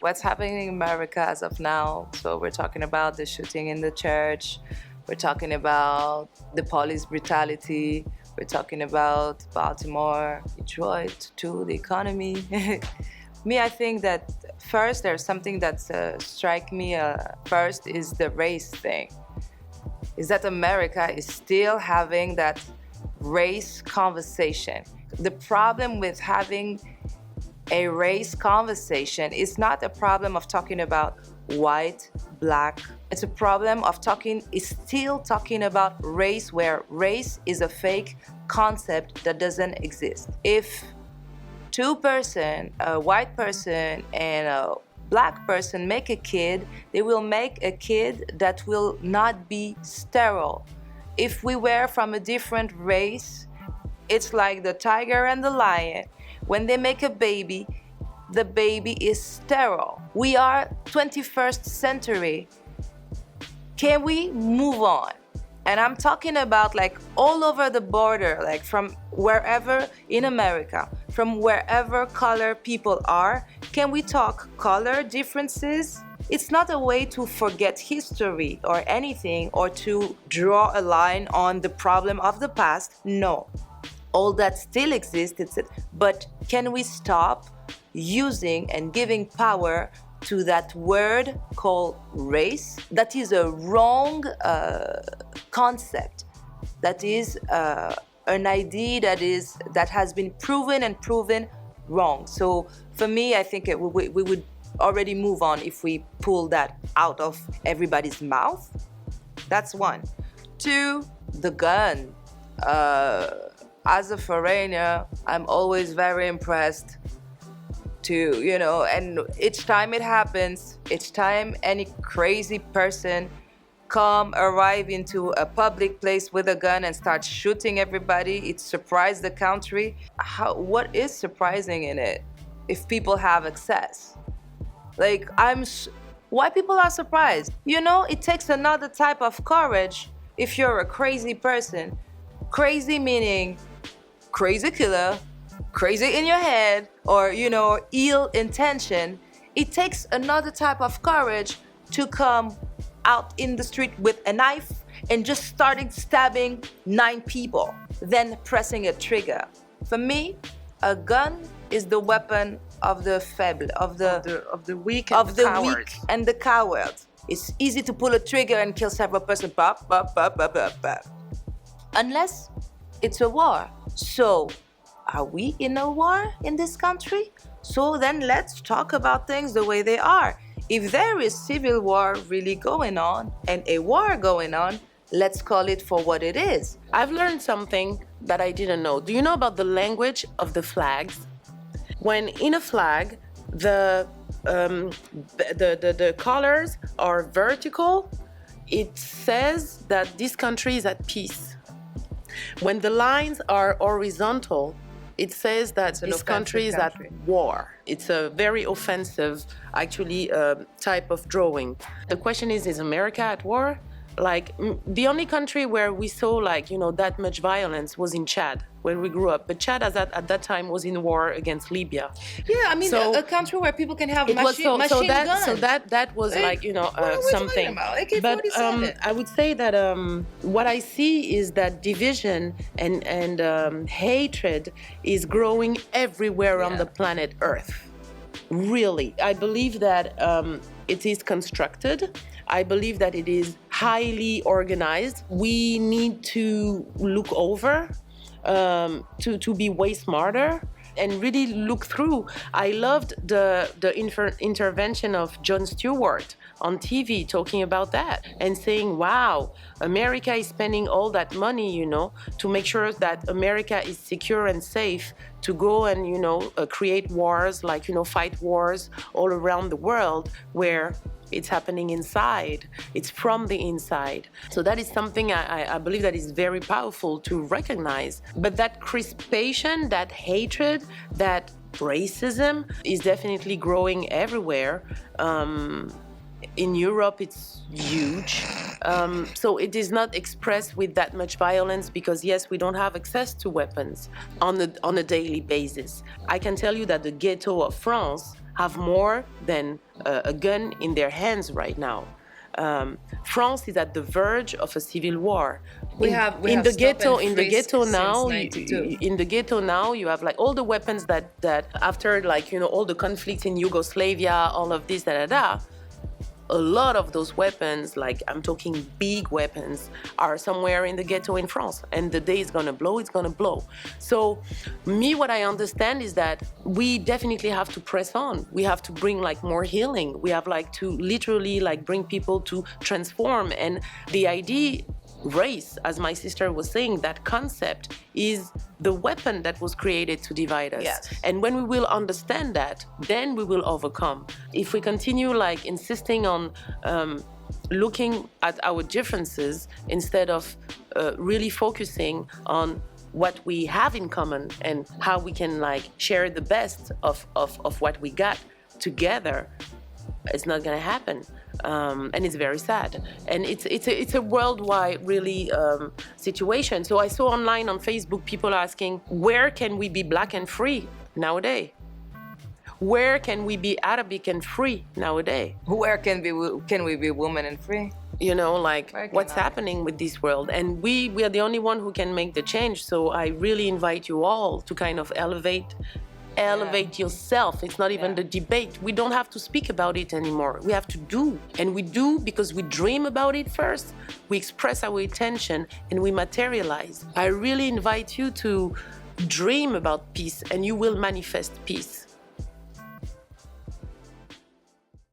what's happening in America as of now. So we're talking about the shooting in the church. We're talking about the police brutality. We're talking about Baltimore, Detroit, too, the economy. Me, I think that first there's something that strike me first is the race thing. Is that America is still having that race conversation. The problem with having a race conversation is not a problem of talking about white, black. It's a problem of still talking about race, where race is a fake concept that doesn't exist. If two person, a white person and a black person make a kid, they will make a kid that will not be sterile. If we were from a different race, it's like the tiger and the lion. When they make a baby, the baby is sterile. We are 21st century. Can we move on? And I'm talking about like all over the border, like from wherever in America, from wherever color people are. Can we talk color differences? It's not a way to forget history or anything, or to draw a line on the problem of the past. No. All that still exists, but can we stop using and giving power to that word called race? That is a wrong concept. That is an idea that has been proven wrong. So for me, I think we would already move on if we pull that out of everybody's mouth. That's one. Two, the gun. As a foreigner, I'm always very impressed and each time it happens, each time any crazy person arrive into a public place with a gun and start shooting everybody, it surprised the country. What is surprising in it if people have access? Like, why people are surprised? It takes another type of courage if you're a crazy person. Crazy meaning crazy killer, crazy in your head, or ill intention. It takes another type of courage to come out in the street with a knife and just starting stabbing 9 people, then pressing a trigger. For me, a gun is the weapon of the faible, of the weak and the coward. Weak and the coward. It's easy to pull a trigger and kill several persons. Pop, pop, pop, pop, pop, pop. Unless it's a war. So, are we in a war in this country? So then let's talk about things the way they are. If there is civil war really going on and a war going on, let's call it for what it is. I've learned something that I didn't know. Do you know about the language of the flags? When in a flag, the colors are vertical, it says that this country is at peace. When the lines are horizontal, it says that this country is at war. It's a very offensive, actually, type of drawing. The question is America at war? Like, the only country where we saw, that much violence was in Chad, where we grew up. But Chad, at that time, was in war against Libya. Yeah, I mean, a country where people can have machine guns. So that was something. But I would say that what I see is that division and hatred is growing everywhere on the planet Earth. Really. I believe that it is constructed. I believe that it is highly organized. We need to look over, to be way smarter and really look through. I loved the intervention of Jon Stewart on TV talking about that and saying, wow, America is spending all that money, to make sure that America is secure and safe to go and, create wars, fight wars all around the world where it's happening inside. It's from the inside. So that is something I believe that is very powerful to recognize. But that crispation, that hatred, that racism is definitely growing everywhere. In Europe, it's huge. So it is not expressed with that much violence because, yes, we don't have access to weapons on a daily basis. I can tell you that the ghetto of France have more than a gun in their hands right now. France is at the verge of a civil war. In the ghetto now, you have like all the weapons that after, like, you know, all the conflicts in Yugoslavia, all of this, a lot of those weapons, like I'm talking big weapons, are somewhere in the ghetto in France. And the day it's gonna blow, it's gonna blow. So what I understand is that we definitely have to press on. We have to bring like more healing. We have like to literally like bring people to transform. And the idea, race, as my sister was saying, that concept is the weapon that was created to divide us. Yes. And when we will understand that, then we will overcome. If we continue like insisting on looking at our differences instead of really focusing on what we have in common and how we can like share the best of what we got together, it's not gonna happen. And it's very sad. And it's a worldwide really situation. So I saw online on Facebook people asking, where can we be black and free nowadays? Where can we be Arabic and free nowadays? Where can we be woman and free? You know, like what's happening with this world? And we are the only one who can make the change. So I really invite you all to kind of elevate yourself. It's not even the debate. We don't have to speak about it anymore. We have to do. And we do because we dream about it first. We express our intention and we materialize. I really invite you to dream about peace and you will manifest peace.